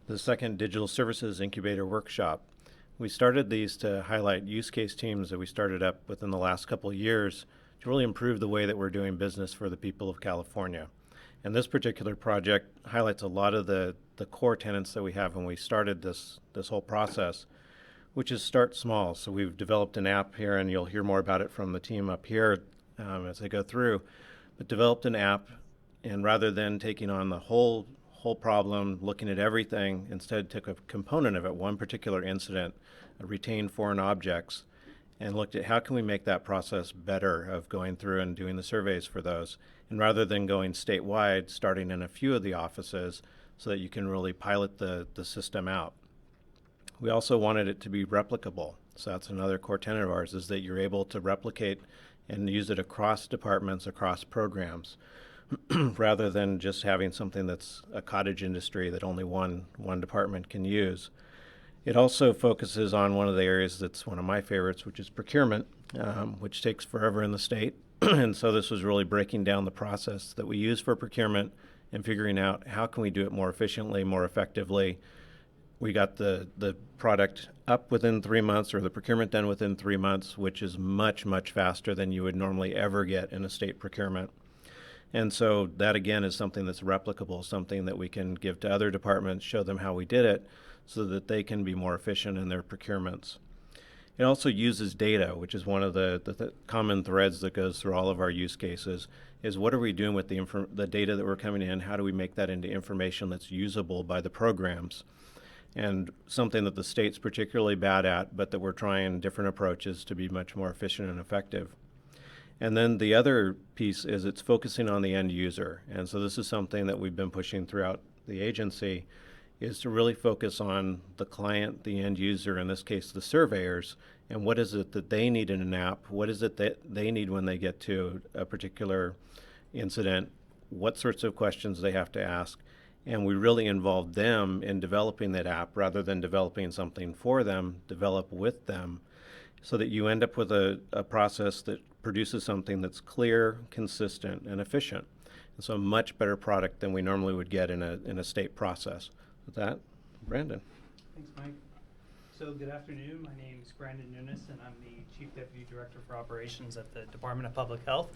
the second Digital Services Incubator workshop. We started these to highlight use case teams that we started up within the last couple of years to really improve the way that we're doing business for the people of California. And this particular project highlights a lot of the core tenets that we have when we started this whole process, which is start small. So we've developed an app here, and you'll hear more about it from the team up here as I go through, but developed an app, and rather than taking on the whole problem, looking at everything, instead took a component of it, one particular incident, retained foreign objects, and looked at how can we make that process better of going through and doing the surveys for those. And rather than going statewide, starting in a few of the offices so that you can really pilot the system out. We also wanted it to be replicable. So that's another core tenet of ours, is that you're able to replicate and use it across departments, across programs, rather than just having something that's a cottage industry that only one department can use. It also focuses on one of the areas that's one of my favorites, which is procurement, which takes forever in the state. And so this was really breaking down the process that we use for procurement and figuring out how can we do it more efficiently, more effectively. We got the product up within 3 months, or the procurement done within 3 months, which is much, much faster than you would normally ever get in a state procurement. And so that, again, is something that's replicable, something that we can give to other departments, show them how we did it so that they can be more efficient in their procurements. It also uses data, which is one of the common threads that goes through all of our use cases, is what are we doing with the data that we're coming in? How do we make that into information that's usable by the programs? And something that the state's particularly bad at, but that we're trying different approaches to be much more efficient and effective. And then the other piece is it's focusing on the end user. And so this is something that we've been pushing throughout the agency, is to really focus on the client, the end user, in this case the surveyors, and what is it that they need in an app, what is it that they need when they get to a particular incident, what sorts of questions they have to ask. And we really involve them in developing that app rather than developing something for them, develop with them, so that you end up with a process that produces something that's clear, consistent, and efficient. And so a much better product than we normally would get in a state process. With that, Brandon. Thanks, Mike. So good afternoon. My name is Brandon Nunes, and I'm the Chief Deputy Director for Operations at the Department of Public Health.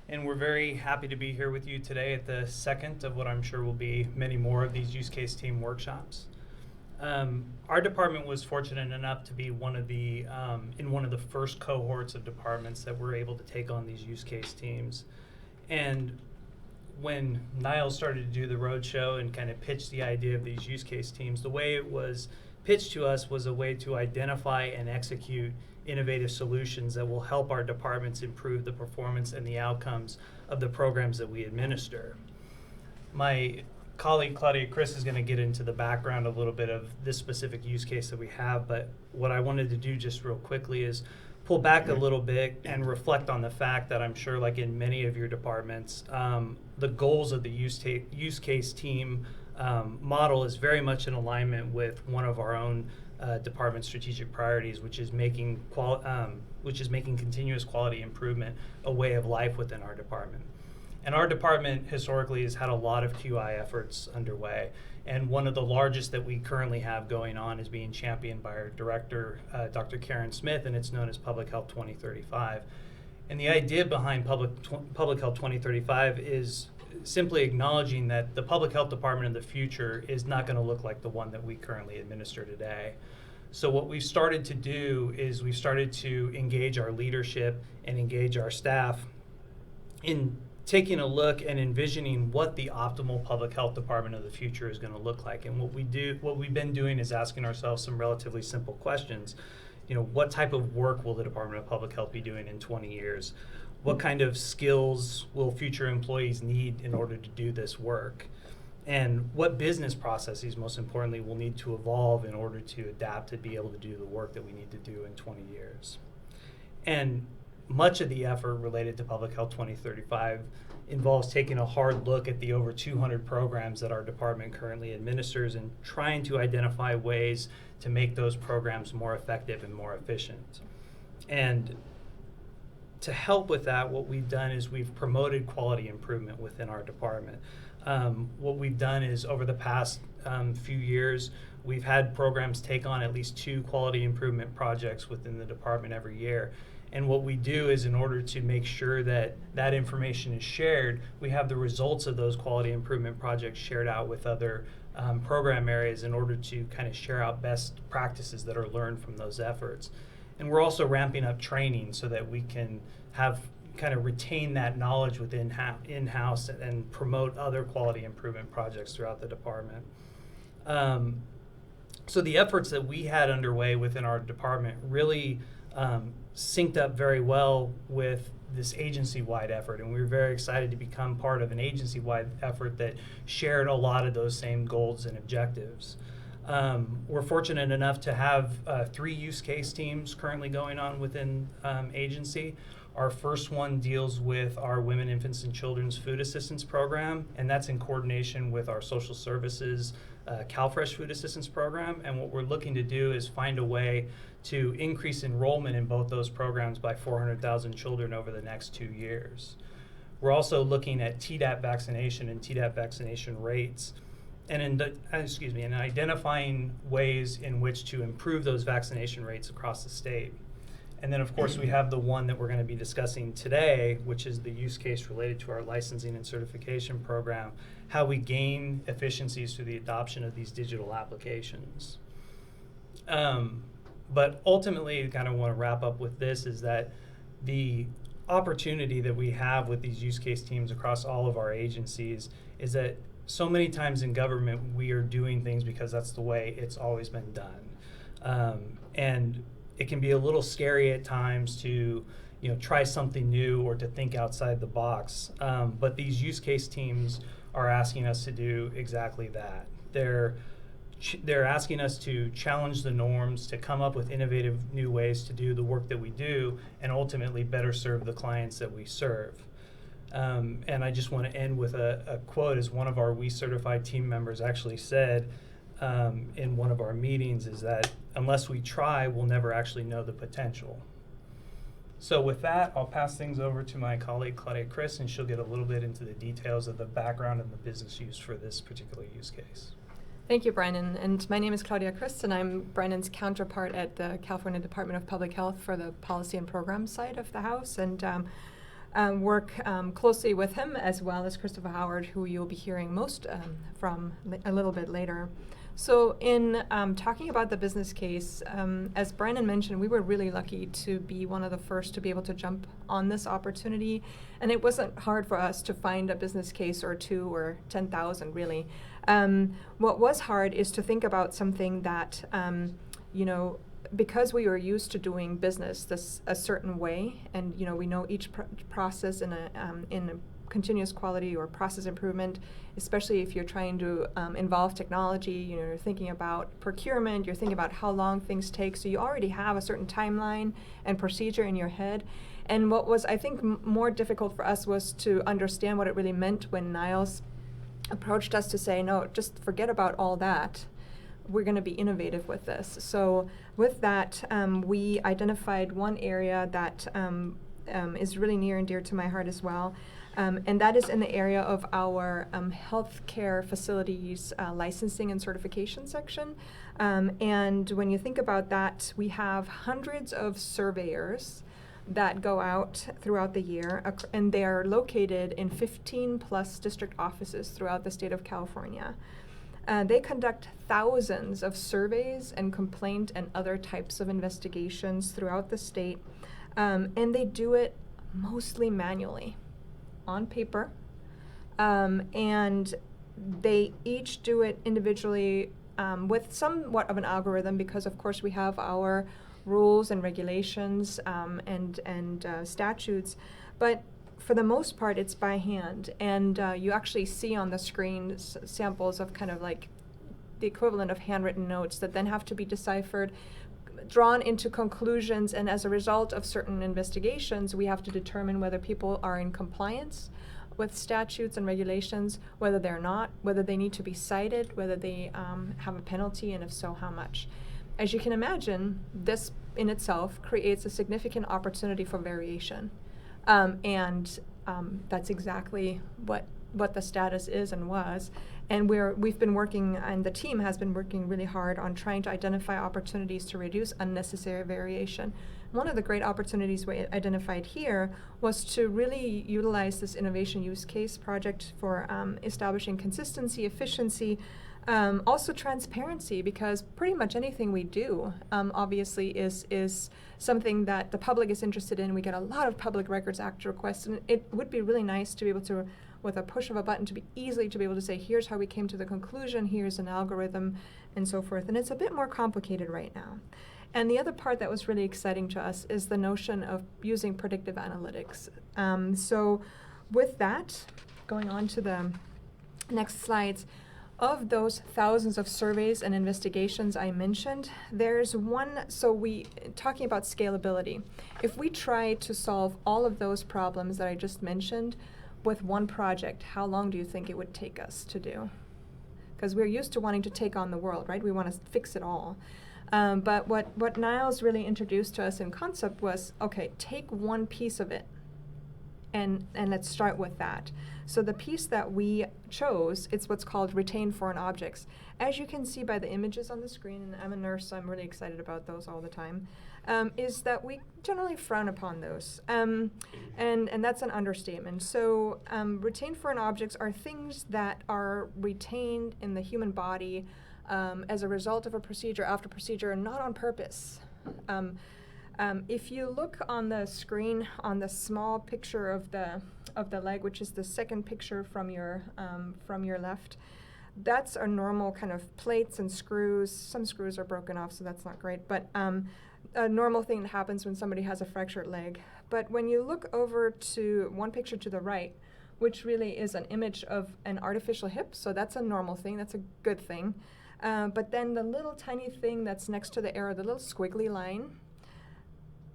And we're very happy to be here with you today at the second of what I'm sure will be many more of these use case team workshops. Our department was fortunate enough to be one of the in one of the first cohorts of departments that were able to take on these use case teams. And when Niall started to do the roadshow and kind of pitch the idea of these use case teams, the way it was pitched to us was a way to identify and execute innovative solutions that will help our departments improve the performance and the outcomes of the programs that we administer. My colleague Claudia Chris is going to get into the background a little bit of this specific use case that we have, but what I wanted to do just real quickly is pull back a little bit and reflect on the fact that I'm sure, like in many of your departments, the goals of the use case team model is very much in alignment with one of our own department strategic priorities, which is making continuous quality improvement a way of life within our department. And our department historically has had a lot of QI efforts underway, and one of the largest that we currently have going on is being championed by our director, Dr. Karen Smith, and it's known as Public Health 2035. And the idea behind Public Health 2035 is simply acknowledging that the public health department of the future is not going to look like the one that we currently administer today. So what we've started to do is we've started to engage our leadership and engage our staff in taking a look and envisioning what the optimal public health department of the future is going to look like. And what we've been doing is asking ourselves some relatively simple questions. What type of work will the Department of Public Health be doing in 20 years? What kind of skills will future employees need in order to do this work? And what business processes, most importantly, will need to evolve in order to adapt to be able to do the work that we need to do in 20 years? And much of the effort related to Public Health 2035 involves taking a hard look at the over 200 programs that our department currently administers and trying to identify ways to make those programs more effective and more efficient. And to help with that, what we've done is we've promoted quality improvement within our department. What we've done is over the past few years, we've had programs take on at least 2 quality improvement projects within the department every year. And what we do is, in order to make sure that that information is shared, we have the results of those quality improvement projects shared out with other program areas in order to kind of share out best practices that are learned from those efforts. And we're also ramping up training so that we can have kind of retain that knowledge within in-house and promote other quality improvement projects throughout the department. So the efforts that we had underway within our department really synced up very well with this agency-wide effort, and we were very excited to become part of an agency-wide effort that shared a lot of those same goals and objectives. We're fortunate enough to have 3 use case teams currently going on within agency. Our first one deals with our Women, Infants, and Children's Food Assistance Program, and that's in coordination with our social services CalFresh Food Assistance Program. And what we're looking to do is find a way to increase enrollment in both those programs by 400,000 children over the next 2 years. We're also looking at Tdap vaccination and Tdap vaccination rates, and in identifying ways in which to improve those vaccination rates across the state. And then, of course, we have the one that we're going to be discussing today, which is the use case related to our licensing and certification program, how we gain efficiencies through the adoption of these digital applications. But ultimately, I kind of want to wrap up with this, is that the opportunity that we have with these use case teams across all of our agencies is that so many times in government, we are doing things because that's the way it's always been done. And it can be a little scary at times to try something new or to think outside the box. But these use case teams are asking us to do exactly that. They're asking us to challenge the norms, to come up with innovative new ways to do the work that we do, and ultimately better serve the clients that we serve. And I just want to end with a quote, as one of our We Certified team members actually said in one of our meetings, is that unless we try, we'll never actually know the potential. So with that, I'll pass things over to my colleague Claudia Chris, and she'll get a little bit into the details of the background and the business use for this particular use case. Thank you, Brandon. And my name is Claudia Christ, and I'm Brandon's counterpart at the California Department of Public Health for the policy and program side of the House, and work closely with him, as well as Christopher Howard, who you'll be hearing most from a little bit later. So in talking about the business case, as Brandon mentioned, we were really lucky to be one of the first to be able to jump on this opportunity. And it wasn't hard for us to find a business case or 2 or 10,000, really. What was hard is to think about something that, because we were used to doing business a certain way, and we know each process in a continuous quality or process improvement, especially if you're trying to involve technology, you're thinking about procurement, you're thinking about how long things take, so you already have a certain timeline and procedure in your head. And what was, I think, more difficult for us was to understand what it really meant when Niles approached us to say, no, just forget about all that. We're going to be innovative with this. So with that, we identified one area that is really near and dear to my heart as well. And that is in the area of our healthcare facilities licensing and certification section. And when you think about that, we have hundreds of surveyors that go out throughout the year, and they are located in 15 plus district offices throughout the state of California. They conduct thousands of surveys and complaint and other types of investigations throughout the state, and they do it mostly manually, on paper, and they each do it individually with somewhat of an algorithm, because of course we have our rules and regulations and statutes, but for the most part it's by hand, and you actually see on the screen samples of kind of like the equivalent of handwritten notes that then have to be deciphered, drawn into conclusions, and as a result of certain investigations, we have to determine whether people are in compliance with statutes and regulations, whether they're not, whether they need to be cited, whether they have a penalty, and if so, how much. As you can imagine, this in itself creates a significant opportunity for variation. And that's exactly what what the status is and was. And we've been working, and the team has been working really hard on trying to identify opportunities to reduce unnecessary variation. One of the great opportunities we identified here was to really utilize this innovation use case project for establishing consistency, efficiency, also transparency, because pretty much anything we do obviously is something that the public is interested in. We get a lot of Public Records Act requests, and it would be really nice to be able to, with a push of a button, to be able to say, here's how we came to the conclusion, here's an algorithm, and so forth. And it's a bit more complicated right now. And the other part that was really exciting to us is the notion of using predictive analytics. So with that, going on to the next slides, of those thousands of surveys and investigations I mentioned, there's one, talking about scalability. If we try to solve all of those problems that I just mentioned with one project, how long do you think it would take us to do? Because we're used to wanting to take on the world, right? We want to fix it all. But what Niles really introduced to us in concept was, okay, take one piece of it and let's start with that. So the piece that we chose, it's what's called retained foreign objects. As you can see by the images on the screen, and I'm a nurse, so I'm really excited about those all the time, is that we generally frown upon those. And that's an understatement. So retained foreign objects are things that are retained in the human body as a result of a procedure, after procedure, and not on purpose. If you look on the screen on the small picture of the leg, which is the second picture from your left, that's a normal kind of plates and screws. Some screws are broken off, so that's not great. But a normal thing that happens when somebody has a fractured leg. But when you look over to one picture to the right, which really is an image of an artificial hip, so that's a normal thing. That's a good thing. But then the little tiny thing that's next to the arrow, the little squiggly line,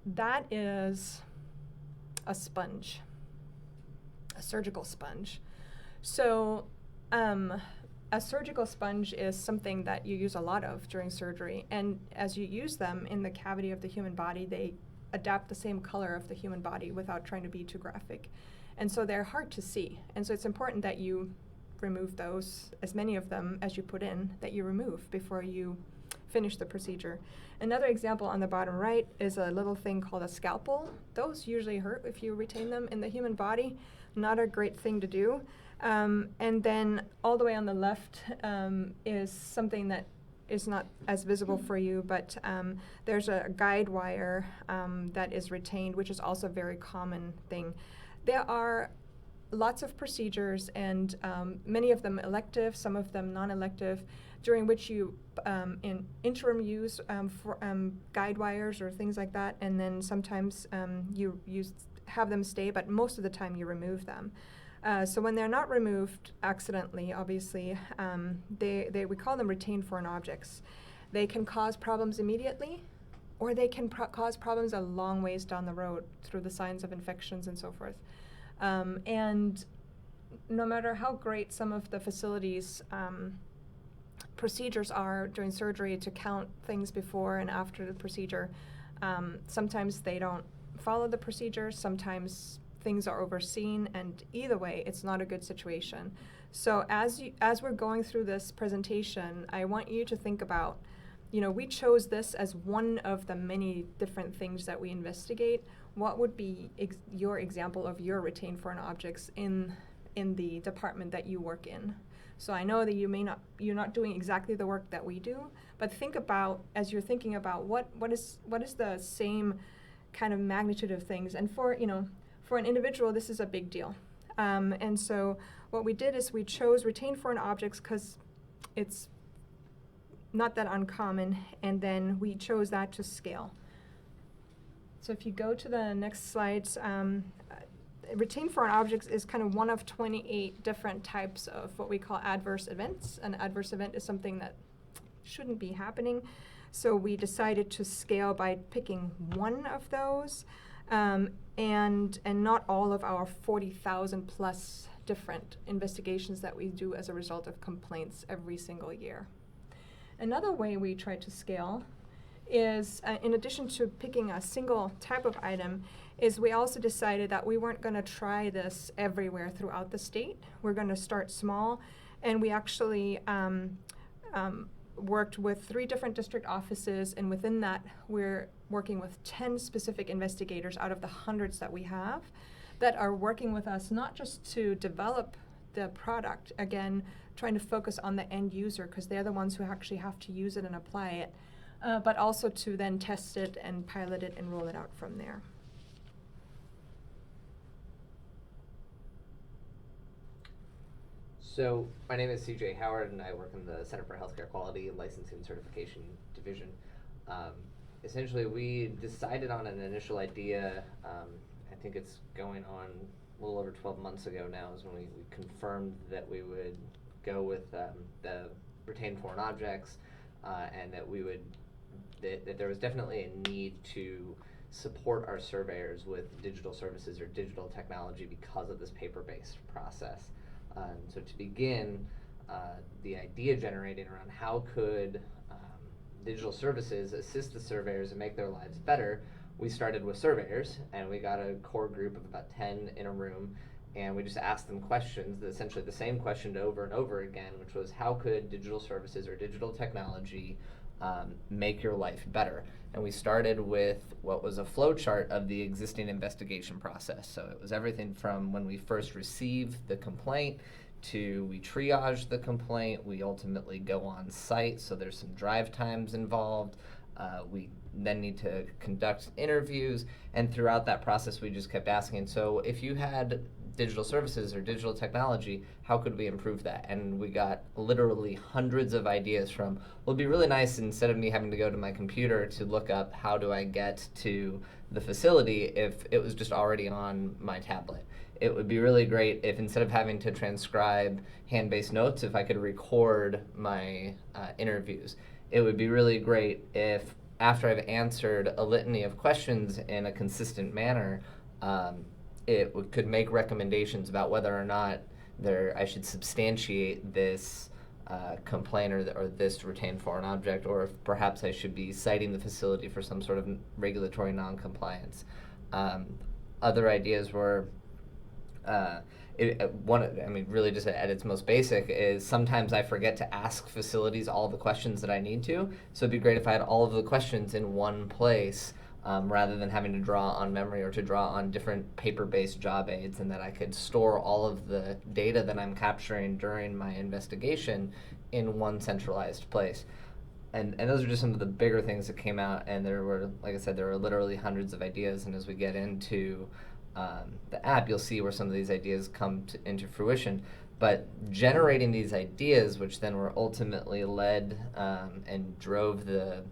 that is a sponge, a surgical sponge. So a surgical sponge is something that you use a lot of during surgery. And as you use them in the cavity of the human body, they adapt the same color of the human body without trying to be too graphic. And so they're hard to see. And so it's important that you remove those, as many of them as you put in, that you remove before you finish the procedure. Another example on the bottom right is a little thing called a scalpel. Those usually hurt if you retain them in the human body. Not a great thing to do. And then all the way on the left is something that is not as visible for you, but there's a guide wire that is retained, which is also a very common thing. There are lots of procedures, and many of them elective, some of them non-elective, during which you in interim use for guide wires or things like that, and then sometimes you have them stay, but most of the time you remove them. So when they're not removed accidentally, obviously, we call them retained foreign objects. They can cause problems immediately, or they can cause problems a long ways down the road through the signs of infections and so forth. And no matter how great some of the facilities' procedures are during surgery to count things before and after the procedure, sometimes they don't follow the procedure, sometimes things are overseen, and either way, it's not a good situation. So as we're going through this presentation, I want you to think about, we chose this as one of the many different things that we investigate. What would be your example of your retained foreign objects in the department that you work in? So I know that you're not doing exactly the work that we do, but think about, as you're thinking about what is the same kind of magnitude of things. And for an individual, this is a big deal. And so what we did is we chose retained foreign objects because it's not that uncommon, and then we chose that to scale. So if you go to the next slides, retained foreign objects is kind of one of 28 different types of what we call adverse events. An adverse event is something that shouldn't be happening. So we decided to scale by picking one of those, and not all of our 40,000 plus different investigations that we do as a result of complaints every single year. Another way we try to scale is, in addition to picking a single type of item, is we also decided that we weren't going to try this everywhere throughout the state. We're going to start small, and we actually worked with 3 different district offices, and within that, we're working with 10 specific investigators out of the hundreds that we have that are working with us not just to develop the product, again, trying to focus on the end user because they're the ones who actually have to use it and apply it, but also to then test it and pilot it and roll it out from there. So my name is CJ Howard, and I work in the Center for Healthcare Quality Licensing and Certification Division. Essentially, we decided on an initial idea. I think it's going on a little over 12 months ago now is when we confirmed that we would go with the retained foreign objects, and that we would that there was definitely a need to support our surveyors with digital services or digital technology because of this paper-based process. So to begin, the idea generating around how could digital services assist the surveyors and make their lives better, we started with surveyors, and we got a core group of about 10 in a room, and we just asked them questions, essentially the same question over and over again, which was how could digital services or digital technology make your life better? And we started with what was a flow chart of the existing investigation process. So it was everything from when we first received the complaint to we triage the complaint, we ultimately go on site, so there's some drive times involved. We then need to conduct interviews, and throughout that process we just kept asking, so if you had digital services or digital technology, how could we improve that? And we got literally hundreds of ideas from, well, it'd be really nice instead of me having to go to my computer to look up how do I get to the facility if it was just already on my tablet. It would be really great if instead of having to transcribe hand-based notes, if I could record my interviews. It would be really great if after I've answered a litany of questions in a consistent manner, could make recommendations about whether or not I should substantiate this complaint or this retained foreign object, or if perhaps I should be citing the facility for some sort of regulatory non-compliance. Other ideas were, really just at its most basic is sometimes I forget to ask facilities all the questions that I need to, so it'd be great if I had all of the questions in one place, rather than having to draw on memory or to draw on different paper-based job aids, and that I could store all of the data that I'm capturing during my investigation in one centralized place. And those are just some of the bigger things that came out, and there were, like I said, there were literally hundreds of ideas, and as we get into the app, you'll see where some of these ideas come into fruition. But generating these ideas, which then were ultimately led and drove the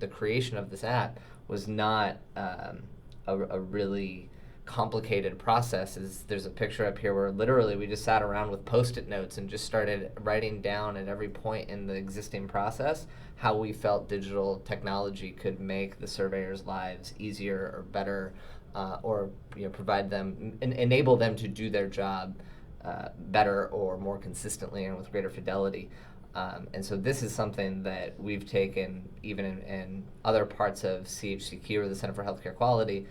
creation of this app, was not a really complicated process. There's a picture up here where literally we just sat around with Post-it notes and just started writing down at every point in the existing process how we felt digital technology could make the surveyors' lives easier or better, or provide them, enable them to do their job better or more consistently and with greater fidelity. And so this is something that we've taken even in other parts of CHCQ or the Center for Healthcare Quality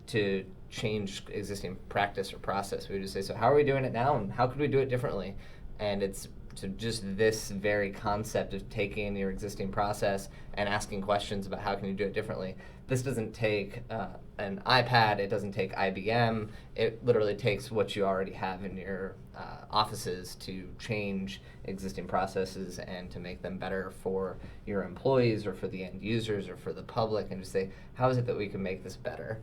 to change existing practice or process. We would just say, so how are we doing it now and how could we do it differently? And it's to just this very concept of taking your existing process and asking questions about how can you do it differently. This doesn't take an iPad, it doesn't take IBM, it literally takes what you already have in your offices to change existing processes and to make them better for your employees or for the end users or for the public, and just say, how is it that we can make this better?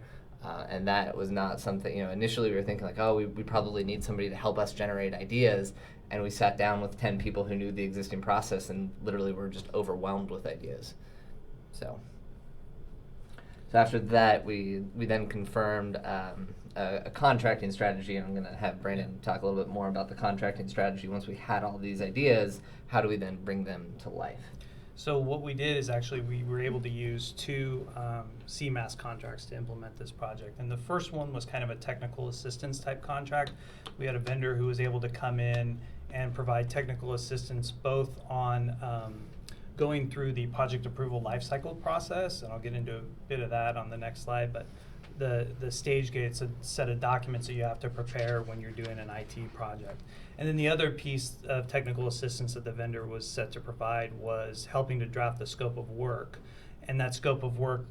And that was not something, initially we were thinking like, oh, we probably need somebody to help us generate ideas, and we sat down with 10 people who knew the existing process and literally were just overwhelmed with ideas. So after that, we then confirmed a contracting strategy, and I'm going to have Brandon talk a little bit more about the contracting strategy. Once we had all these ideas, how do we then bring them to life? So what we did is actually we were able to use 2 CMAS contracts to implement this project. And the first one was kind of a technical assistance type contract. We had a vendor who was able to come in and provide technical assistance both on going through the project approval lifecycle process, and I'll get into a bit of that on the next slide, but the stage gate's a set of documents that you have to prepare when you're doing an IT project. And then the other piece of technical assistance that the vendor was set to provide was helping to draft the scope of work. And that scope of work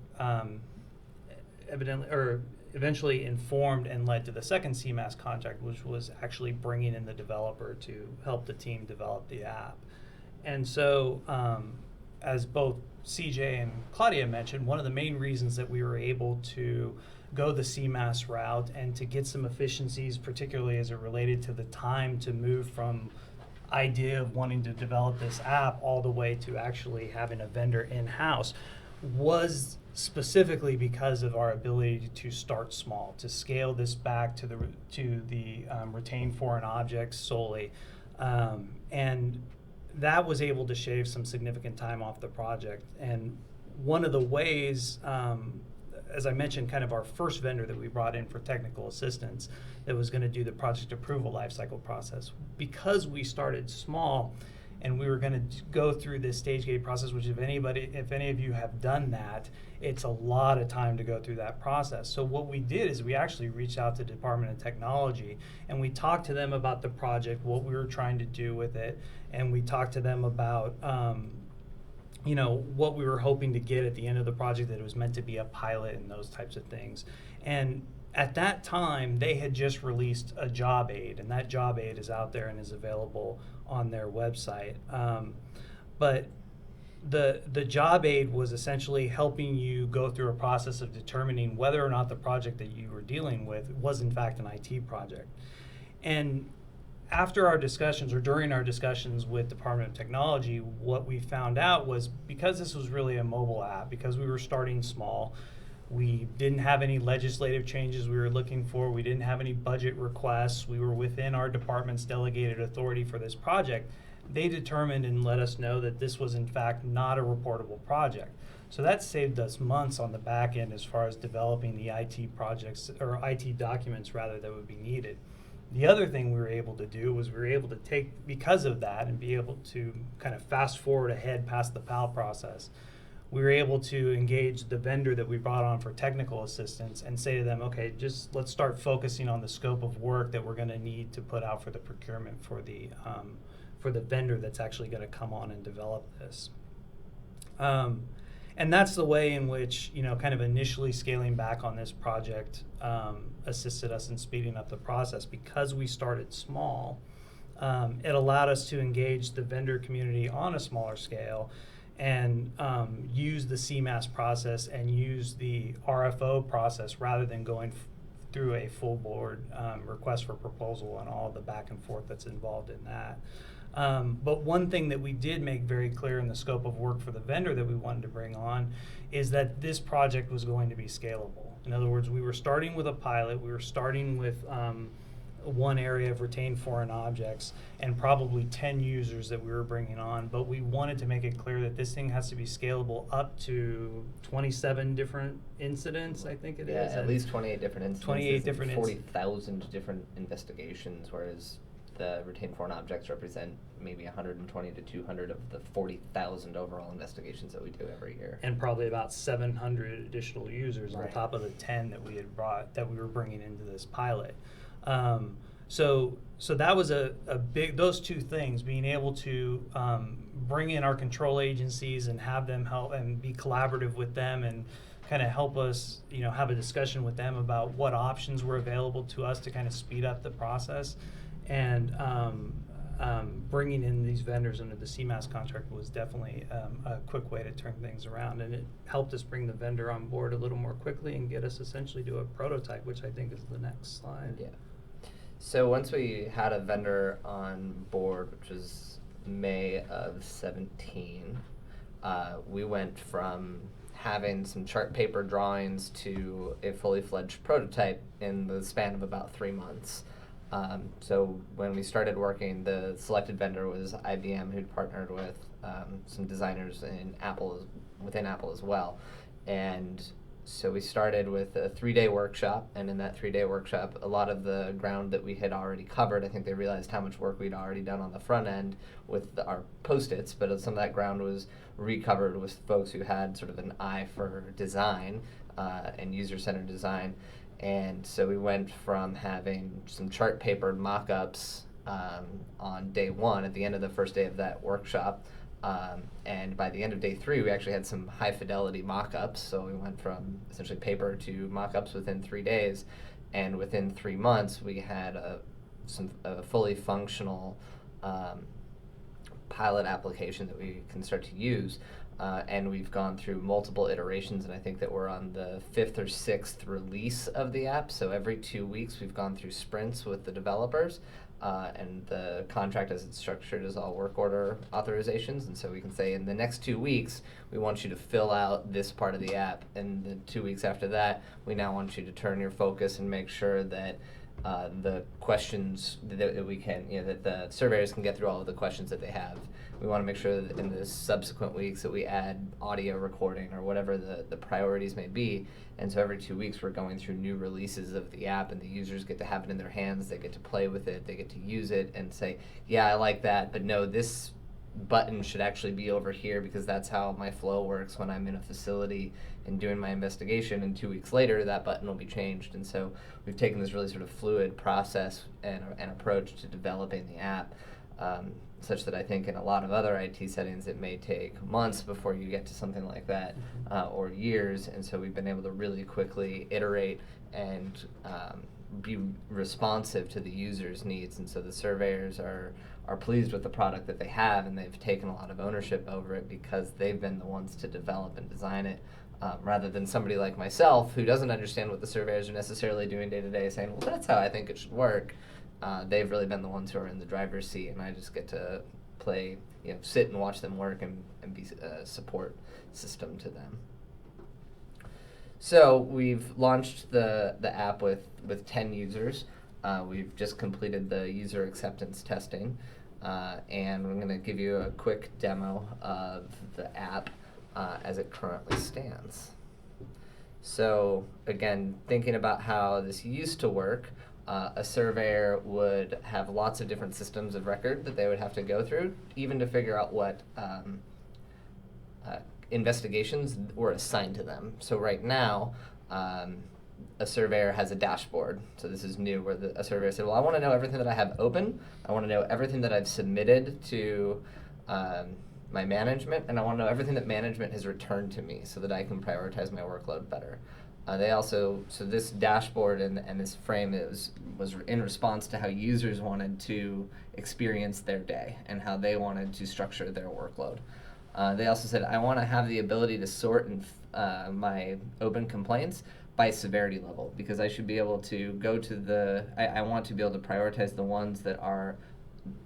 eventually informed and led to the second CMAS contract, which was actually bringing in the developer to help the team develop the app. And so, as both CJ and Claudia mentioned, one of the main reasons that we were able to go the CMAS route and to get some efficiencies, particularly as it related to the time to move from idea of wanting to develop this app all the way to actually having a vendor in-house, was specifically because of our ability to start small, to scale this back to the retained foreign objects solely, and that was able to shave some significant time off the project. And one of the ways, as I mentioned, kind of our first vendor that we brought in for technical assistance that was going to do the project approval lifecycle process, because we started small and we were going to go through this stage gate process, which if any of you have done that, it's a lot of time to go through that process. So what we did is we actually reached out to the Department of Technology and we talked to them about the project, what we were trying to do with it, and we talked to them about what we were hoping to get at the end of the project, that it was meant to be a pilot and those types of things. And at that time, they had just released a job aid, and that job aid is out there and is available on their website. But the job aid was essentially helping you go through a process of determining whether or not the project that you were dealing with was in fact an IT project. And after our discussions, or during our discussions with Department of Technology, what we found out was, because this was really a mobile app, because we were starting small, we didn't have any legislative changes we were looking for, we didn't have any budget requests, we were within our department's delegated authority for this project, they determined and let us know that this was in fact not a reportable project. So that saved us months on the back end as far as developing the IT projects, or IT documents rather, that would be needed. The other thing we were able to do was we were able to take, because of that, and be able to kind of fast forward ahead past the PAL process, we were able to engage the vendor that we brought on for technical assistance and say to them, okay, just let's start focusing on the scope of work that we're going to need to put out for the procurement for the vendor that's actually going to come on and develop this. And that's the way in which, kind of initially scaling back on this project assisted us in speeding up the process. Because we started small, it allowed us to engage the vendor community on a smaller scale and use the CMAS process and use the RFO process rather than going through a full board request for proposal and all the back and forth that's involved in that. But one thing that we did make very clear in the scope of work for the vendor that we wanted to bring on is that this project was going to be scalable. In other words, we were starting with a pilot, we were starting with one area of retained foreign objects and probably 10 users that we were bringing on, but we wanted to make it clear that this thing has to be scalable up to 27 different incidents, I think it is. Yeah, at least 28 different incidents. 28 different 40,000 different investigations, whereas the retained foreign objects represent maybe 120 to 200 of the 40,000 overall investigations that we do every year. And probably about 700 additional users on Right. top of the 10 that we had brought, that we were bringing into this pilot. So that was a big, those two things, being able to bring in our control agencies and have them help and be collaborative with them and kind of help us, have a discussion with them about what options were available to us to kind of speed up the process. And bringing in these vendors under the CMAS contract was definitely a quick way to turn things around, and it helped us bring the vendor on board a little more quickly and get us essentially to a prototype, which I think is the next slide. Yeah. So once we had a vendor on board, which was May of 17, we went from having some chart paper drawings to a fully fledged prototype in the span of about 3 months. So when we started working, the selected vendor was IBM, who'd partnered with some designers in within Apple as well. And So we started with a 3-day workshop, and in that 3-day workshop, a lot of the ground that we had already covered, I think they realized how much work we'd already done on the front end with our post-its, but some of that ground was recovered with folks who had sort of an eye for design and user-centered design. And so we went from having some chart papered mock-ups on day one, at the end of the first day of that workshop, and by the end of day 3, we actually had some high fidelity mock-ups. So we went from essentially paper to mock-ups within 3 days, and within 3 months, we had a fully functional pilot application that we can start to use. And we've gone through multiple iterations, and I think that we're on the 5th or 6th release of the app. So every 2 weeks, we've gone through sprints with the developers. And the contract as it's structured is all work order authorizations. And so we can say in the next 2 weeks, we want you to fill out this part of the app. And the 2 weeks after that, we now want you to turn your focus and make sure that the questions that we can, that the surveyors can get through all of the questions that they have. We want to make sure that in the subsequent weeks that we add audio recording or whatever the priorities may be. And so every 2 weeks we're going through new releases of the app, and the users get to have it in their hands, they get to play with it, they get to use it and say, yeah, I like that, but no, this button should actually be over here because that's how my flow works when I'm in a facility and doing my investigation, and 2 weeks later that button will be changed. And so we've taken this really sort of fluid process and approach to developing the app, such that I think in a lot of other IT settings it may take months before you get to something like that, or years. And so we've been able to really quickly iterate and be responsive to the user's needs. And so the surveyors are pleased with the product that they have, and they've taken a lot of ownership over it because they've been the ones to develop and design it, rather than somebody like myself who doesn't understand what the surveyors are necessarily doing day to day saying, well, that's how I think it should work. They've really been the ones who are in the driver's seat, and I just get to play, sit and watch them work and be a support system to them. So we've launched the app with 10 users. We've just completed the user acceptance testing, and I'm going to give you a quick demo of the app as it currently stands. So again, thinking about how this used to work, a surveyor would have lots of different systems of record that they would have to go through, even to figure out what investigations were assigned to them. So right now, a surveyor has a dashboard. So this is new, where a surveyor said, well, I want to know everything that I have open. I want to know everything that I've submitted to my management, and I want to know everything that management has returned to me so that I can prioritize my workload better. So this dashboard and this frame was in response to how users wanted to experience their day and how they wanted to structure their workload. They also said, I want to have the ability to sort my open complaints by severity level, because I should be able to go to I want to be able to prioritize the ones that are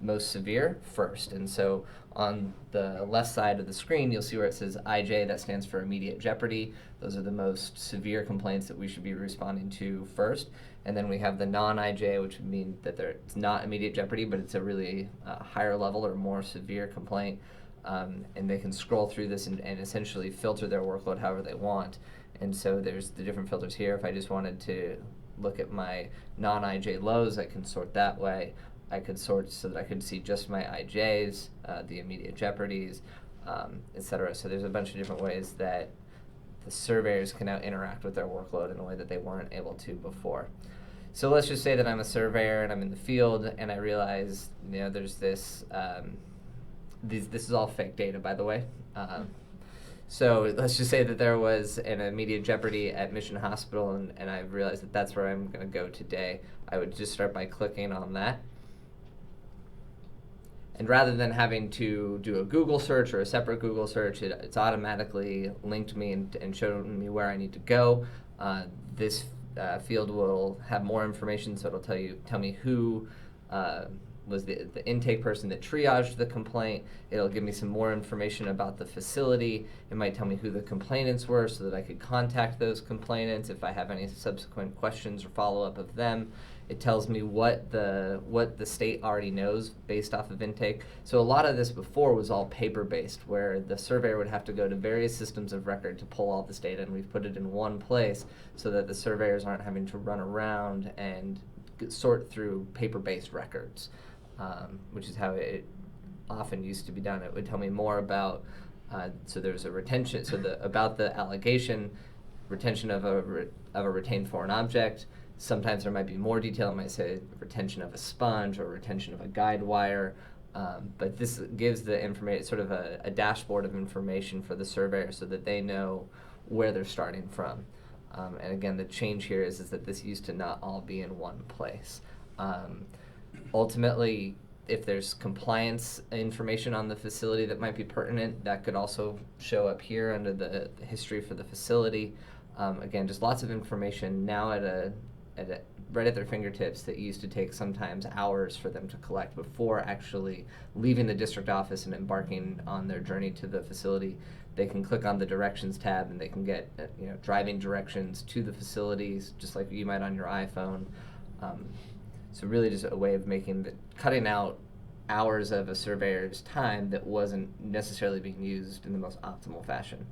most severe first. And so on the left side of the screen, you'll see where it says IJ, that stands for immediate jeopardy. Those are the most severe complaints that we should be responding to first. And then we have the non-IJ, which would mean that it's not immediate jeopardy, but it's a really higher level or more severe complaint. And they can scroll through this and essentially filter their workload however they want. And so there's the different filters here. If I just wanted to look at my non-IJ lows, I can sort that way. I could sort so that I could see just my IJs, the immediate jeopardies, etc. So there's a bunch of different ways that the surveyors can now interact with their workload in a way that they weren't able to before. So let's just say that I'm a surveyor and I'm in the field and I realize, there's this, this is all fake data, by the way. So let's just say that there was an immediate jeopardy at Mission Hospital, and I realized that that's where I'm going to go today. I would just start by clicking on that. And rather than having to do a Google search or a separate Google search, it's automatically linked me and shown me where I need to go. This field will have more information, so it'll tell me who was the intake person that triaged the complaint. It'll give me some more information about the facility. It might tell me who the complainants were so that I could contact those complainants if I have any subsequent questions or follow-up of them. It tells me what the state already knows based off of intake. So a lot of this before was all paper-based, where the surveyor would have to go to various systems of record to pull all this data, and we've put it in one place so that the surveyors aren't having to run around and sort through paper-based records, which is how it often used to be done. It would tell me more about, so there's a retention, about the allegation, retention of a retained foreign object. Sometimes there might be more detail. It might say retention of a sponge or retention of a guide wire. But this gives the information, sort of a dashboard of information for the surveyor so that they know where they're starting from. And again, the change here is that this used to not all be in one place. Ultimately, if there's compliance information on the facility that might be pertinent, that could also show up here under the history for the facility. Again, just lots of information now right at their fingertips that used to take sometimes hours for them to collect before actually leaving the district office and embarking on their journey to the facility. They can click on the directions tab and they can get driving directions to the facilities just like you might on your iPhone. So really just a way of cutting out hours of a surveyor's time that wasn't necessarily being used in the most optimal fashion.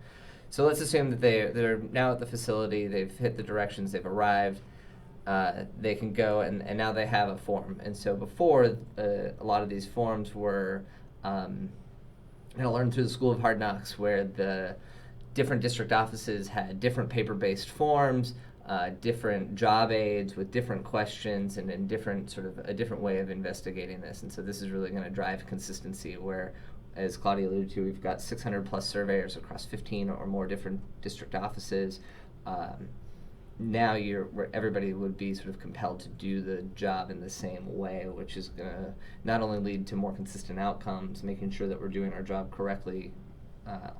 So let's assume that they're now at the facility, they've hit the directions, they've arrived. They can go and now they have a form. And so before, a lot of these forms were learned through the School of Hard Knocks, where the different district offices had different paper-based forms, different job aids with different questions, and a different way of investigating this. And so this is really going to drive consistency, where, as Claudia alluded to, we've got 600 plus surveyors across 15 or more different district offices. Now where everybody would be sort of compelled to do the job in the same way, which is going to not only lead to more consistent outcomes, making sure that we're doing our job correctly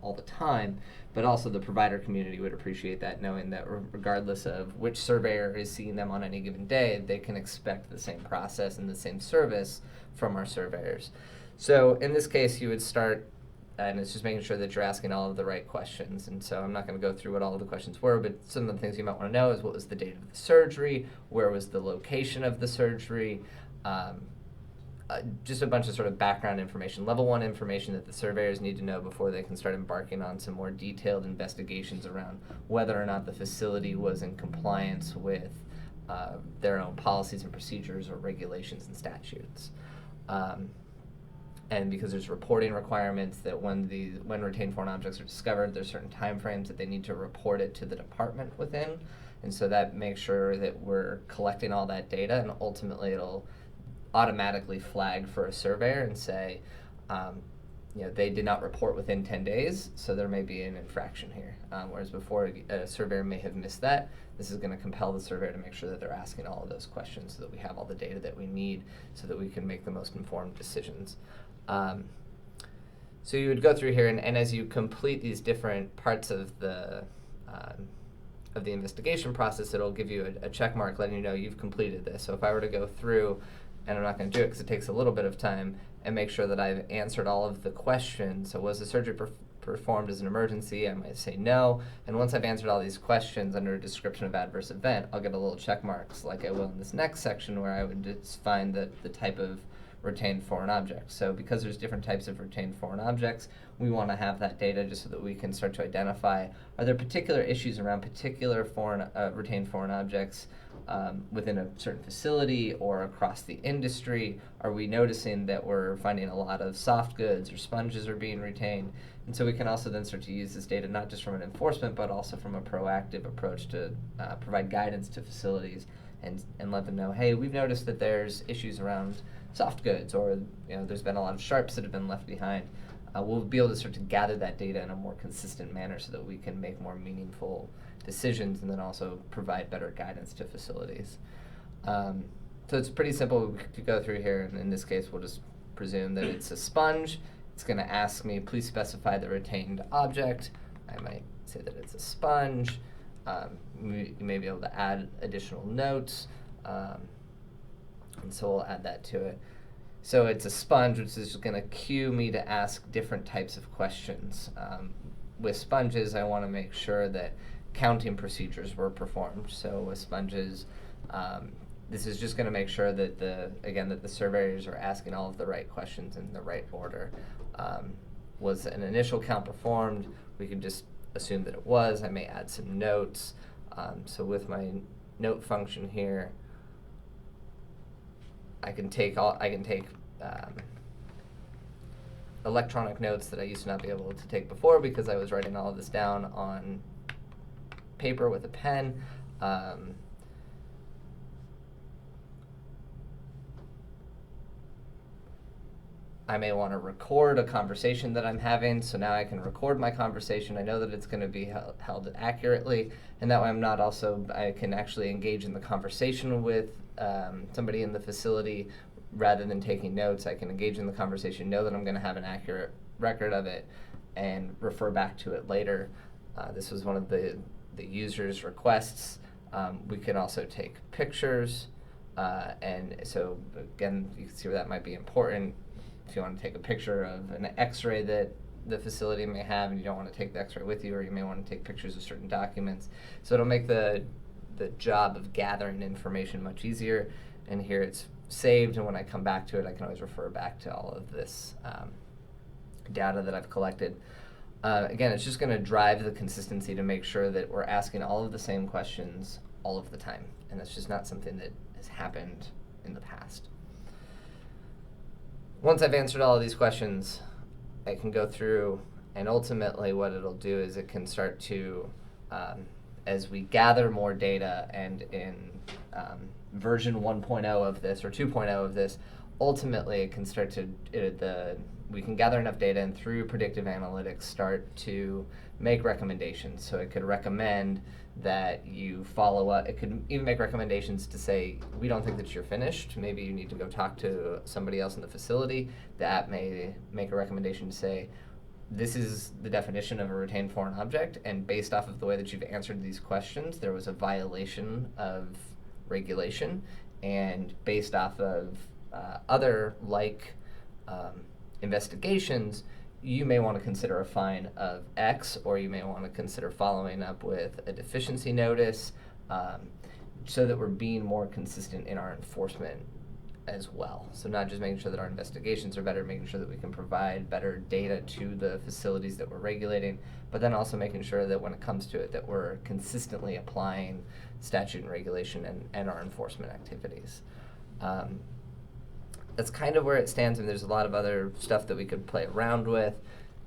all the time, but also the provider community would appreciate that, knowing that regardless of which surveyor is seeing them on any given day, they can expect the same process and the same service from our surveyors. So in this case, you would start, and it's just making sure that you're asking all of the right questions. And so I'm not going to go through what all of the questions were, but some of the things you might want to know is what was the date of the surgery, where was the location of the surgery, just a bunch of sort of background information, level 1 information that the surveyors need to know before they can start embarking on some more detailed investigations around whether or not the facility was in compliance with their own policies and procedures or regulations and statutes. And because there's reporting requirements that when retained foreign objects are discovered, there's certain timeframes that they need to report it to the department within. And so that makes sure that we're collecting all that data, and ultimately it'll automatically flag for a surveyor and say, they did not report within 10 days, so there may be an infraction here. Whereas before, a surveyor may have missed that. This is going to compel the surveyor to make sure that they're asking all of those questions so that we have all the data that we need so that we can make the most informed decisions. So you would go through here, and as you complete these different parts of the investigation process, it'll give you a check mark letting you know you've completed this. So if I were to go through, and I'm not going to do it because it takes a little bit of time, and make sure that I've answered all of the questions. So was the surgery performed as an emergency? I might say no. And once I've answered all these questions under a description of adverse event, I'll get a little check marks like I will in this next section, where I would just find the type of retained foreign objects. So because there's different types of retained foreign objects, we want to have that data just so that we can start to identify, are there particular issues around particular retained foreign objects within a certain facility or across the industry? Are we noticing that we're finding a lot of soft goods or sponges are being retained? And so we can also then start to use this data not just from an enforcement, but also from a proactive approach to provide guidance to facilities and let them know, hey, we've noticed that there's issues around soft goods, or there's been a lot of sharps that have been left behind. We'll be able to start to gather that data in a more consistent manner so that we can make more meaningful decisions and then also provide better guidance to facilities. So it's pretty simple to go through here, and in this case we'll just presume that it's a sponge. It's going to ask me, please specify the retained object. I might say that it's a sponge. You may be able to add additional notes. And so we'll add that to it. So it's a sponge, which is going to cue me to ask different types of questions. With sponges, I want to make sure that counting procedures were performed. So with sponges, this is just going to make sure that that the surveyors are asking all of the right questions in the right order. Was an initial count performed? We can just assume that it was. I may add some notes. So with my note function here, I can take electronic notes that I used to not be able to take before because I was writing all of this down on paper with a pen. I may want to record a conversation that I'm having, so now I can record my conversation. I know that it's going to be held accurately, and that way I can actually engage in the conversation with somebody in the facility rather than taking notes. I can engage in the conversation, know that I'm going to have an accurate record of it, and refer back to it later. This was one of the user's requests. We can also take pictures, and so again, you can see where that might be important. If you want to take a picture of an x-ray that the facility may have and you don't want to take the x-ray with you, or you may want to take pictures of certain documents. So it'll make the job of gathering information much easier. And here it's saved, and when I come back to it, I can always refer back to all of this data that I've collected. Again, it's just going to drive the consistency to make sure that we're asking all of the same questions all of the time. And that's just not something that has happened in the past. Once I've answered all of these questions, I can go through, and ultimately what it'll do is it can start to, as we gather more data, and in version 1.0 of this or 2.0 of this, ultimately it can start to, we can gather enough data and through predictive analytics start to make recommendations. So it could recommend that you follow up. It could even make recommendations to say, we don't think that you're finished. Maybe you need to go talk to somebody else in the facility. The app may make a recommendation to say, this is the definition of a retained foreign object, and based off of the way that you've answered these questions, there was a violation of regulation, and based off of other investigations, you may want to consider a fine of X, or you may want to consider following up with a deficiency notice, so that we're being more consistent in our enforcement as well. So not just making sure that our investigations are better, making sure that we can provide better data to the facilities that we're regulating, but then also making sure that when it comes to it, that we're consistently applying statute and regulation and our enforcement activities. That's kind of where it stands, and there's a lot of other stuff that we could play around with.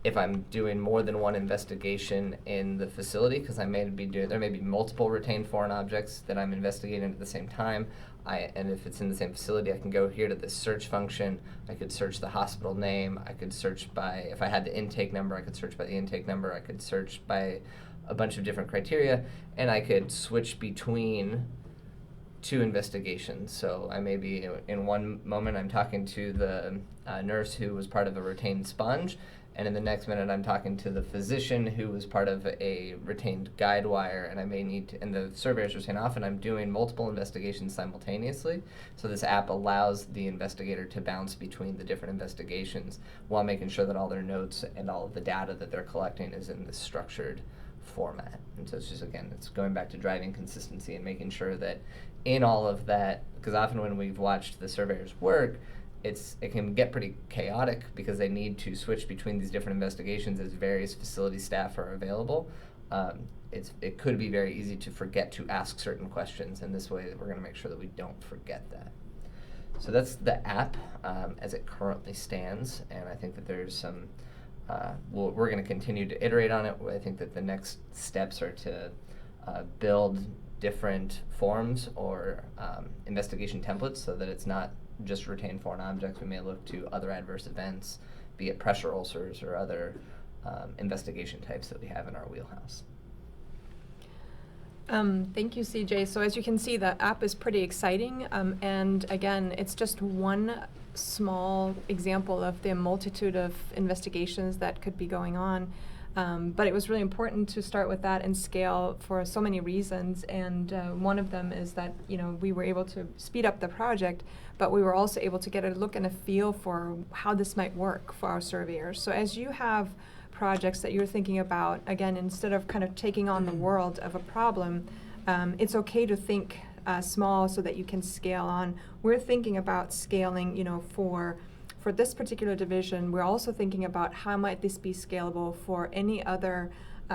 If I'm doing more than one investigation in the facility, because there may be multiple retained foreign objects that I'm investigating at the same time, and if it's in the same facility, I can go here to this search function. I could search the hospital name. I could search by, if I had the intake number, I could search by the intake number. I could search by a bunch of different criteria, and I could switch between two investigations. So I may be, in one moment I'm talking to the nurse who was part of a retained sponge, and in the next minute I'm talking to the physician who was part of a retained guide wire, and I may need to, and the surveyors are saying often I'm doing multiple investigations simultaneously, so this app allows the investigator to bounce between the different investigations while making sure that all their notes and all of the data that they're collecting is in this structured format. And so it's just, again, it's going back to driving consistency and making sure that in all of that, because often when we've watched the surveyors work, it can get pretty chaotic because they need to switch between these different investigations as various facility staff are available. It could be very easy to forget to ask certain questions, and this way we're going to make sure that we don't forget that. So that's the app as it currently stands, and I think that there's some, we're going to continue to iterate on it. I think that the next steps are to build different forms or investigation templates so that it's not just retained foreign objects. We may look to other adverse events, be it pressure ulcers or other investigation types that we have in our wheelhouse. Thank you, CJ. So as you can see, the app is pretty exciting, and again, it's just one small example of the multitude of investigations that could be going on. But it was really important to start with that and scale for so many reasons. And one of them is that, you know, we were able to speed up the project, but we were also able to get a look and a feel for how this might work for our surveyors. So as you have projects that you're thinking about, again, instead of kind of taking on the world of a problem, it's okay to think small so that you can scale on. We're thinking about scaling, you know, for this particular division. We're also thinking about how might this be scalable for any other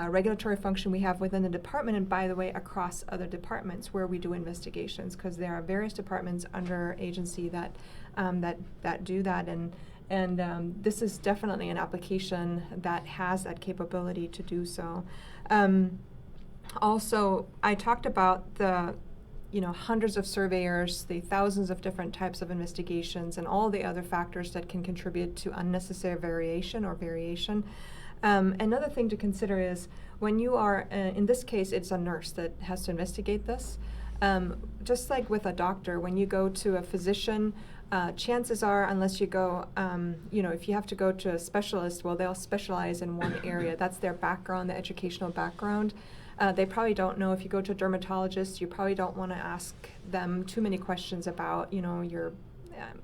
regulatory function we have within the department, and by the way, across other departments where we do investigations, because there are various departments under agency that that do that, and this is definitely an application that has that capability to do so. Also, I talked about the hundreds of surveyors, the thousands of different types of investigations, and all the other factors that can contribute to unnecessary variation or variation. Another thing to consider is when you are, in this case, it's a nurse that has to investigate this. Just like with a doctor, when you go to a physician, chances are, unless you go, if you have to go to a specialist, well, they'll specialize in one area. That's their background, the educational background. They probably don't know. If you go to a dermatologist, you probably don't want to ask them too many questions about, your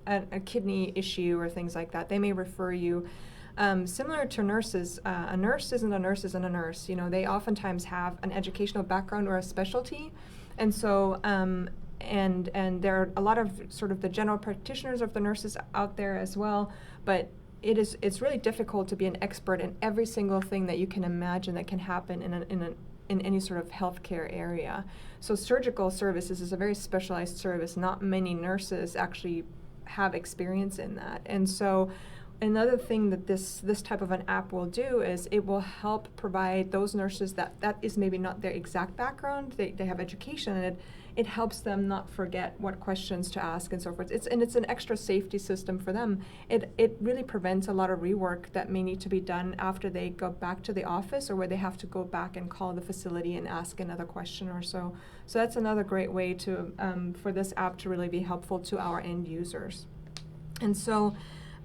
a kidney issue or things like that. They may refer you. Similar to nurses, a nurse isn't a nurse isn't a nurse. They oftentimes have an educational background or a specialty, and so and there are a lot of sort of the general practitioners of the nurses out there as well, but it's really difficult to be an expert in every single thing that you can imagine that can happen in any sort of healthcare area. So surgical services is a very specialized service. Not many nurses actually have experience in that. And so another thing that this type of an app will do is it will help provide those nurses that is maybe not their exact background, they have education in it. It helps them not forget what questions to ask and so forth. It's an extra safety system for them. It really prevents a lot of rework that may need to be done after they go back to the office, or where they have to go back and call the facility and ask another question or so. So that's another great way to for this app to really be helpful to our end users. And so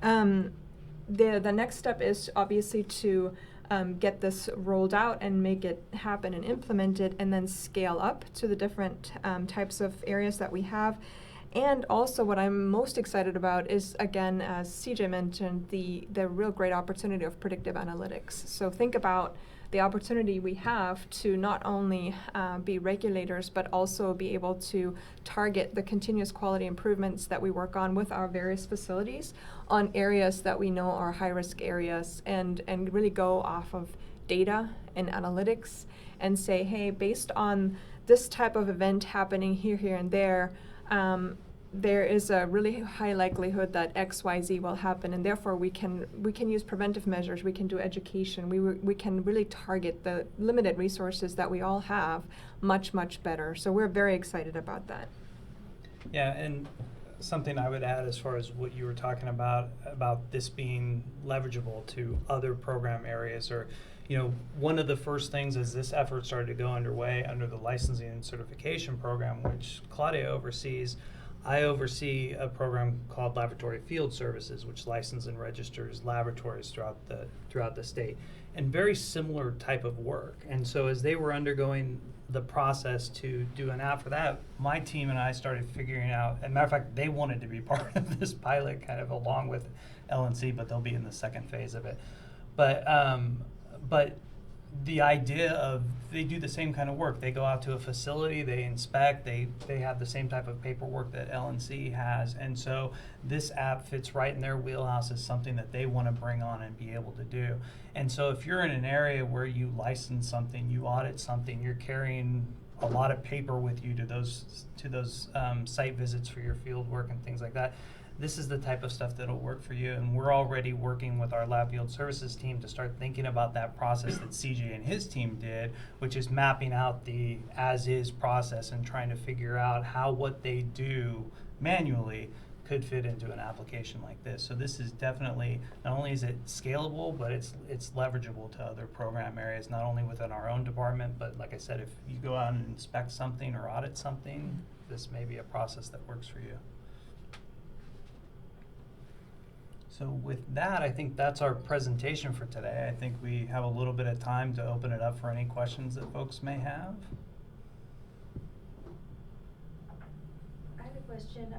the next step is obviously to get this rolled out and make it happen and implement it, and then scale up to the different types of areas that we have. And also what I'm most excited about is, again, as CJ mentioned, the real great opportunity of predictive analytics. So think about the opportunity we have to not only be regulators, but also be able to target the continuous quality improvements that we work on with our various facilities on areas that we know are high-risk areas, and really go off of data and analytics and say, hey, based on this type of event happening here, and there, there is a really high likelihood that X, Y, Z will happen, and therefore we can use preventive measures, we can do education, we can really target the limited resources that we all have much, much better. So we're very excited about that. Yeah, and something I would add as far as what you were talking about this being leverageable to other program areas, or one of the first things as this effort started to go underway under the licensing and certification program, which Claudia oversees, I oversee a program called Laboratory Field Services, which licenses and registers laboratories throughout the state, and very similar type of work. And so as they were undergoing the process to do an app for that, my team and I started figuring out, as a matter of fact, they wanted to be part of this pilot kind of along with LNC, but they'll be in the second phase of it. But the idea of, they do the same kind of work. They go out to a facility, they inspect, they have the same type of paperwork that LNC has. And so this app fits right in their wheelhouse as something that they want to bring on and be able to do. And so if you're in an area where you license something, you audit something, you're carrying a lot of paper with you to those site visits for your field work and things like that, this is the type of stuff that'll work for you. And we're already working with our lab field services team to start thinking about that process that CJ and his team did, which is mapping out the as-is process and trying to figure out how what they do manually could fit into an application like this. So this is definitely, not only is it scalable, but it's leverageable to other program areas, not only within our own department, but like I said, if you go out and inspect something or audit something, this may be a process that works for you. So with that, I think that's our presentation for today. I think we have a little bit of time to open it up for any questions that folks may have. I have a question.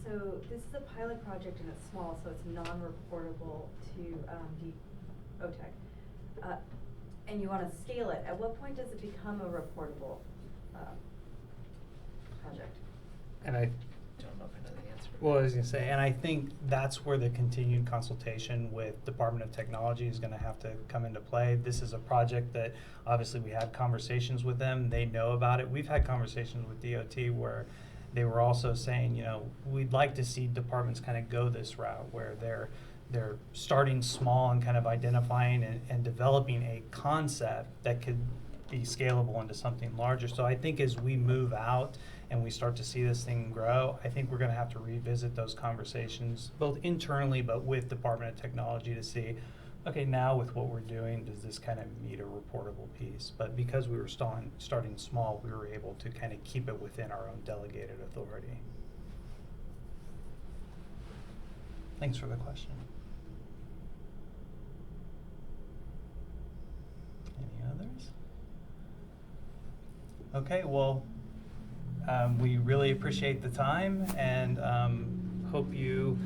So this is a pilot project and it's small, so it's non-reportable to the OTEC. And you want to scale it. At what point does it become a reportable project? And I Don't know if I know the answer. Well, I was going to say, and I think that's where the continued consultation with Department of Technology is going to have to come into play. This is a project that obviously we had conversations with them. They know about it. We've had conversations with DOT where they were also saying, you know, we'd like to see departments kind of go this route where they're starting small and kind of identifying and developing a concept that could be scalable into something larger. So I think as we move out and we start to see this thing grow, I think we're going to have to revisit those conversations, both internally but with Department of Technology to see, okay, now with what we're doing, does this kind of meet a reportable piece? But because we were starting small, we were able to kind of keep it within our own delegated authority. Thanks for the question. Any others? Okay, well, we really appreciate the time and hope you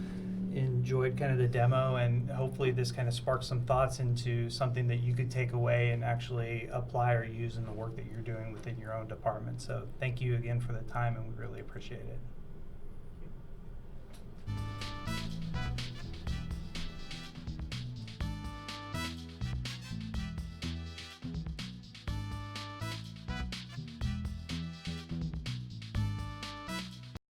enjoyed kind of the demo, and hopefully this kind of sparked some thoughts into something that you could take away and actually apply or use in the work that you're doing within your own department. So thank you again for the time, and we really appreciate it.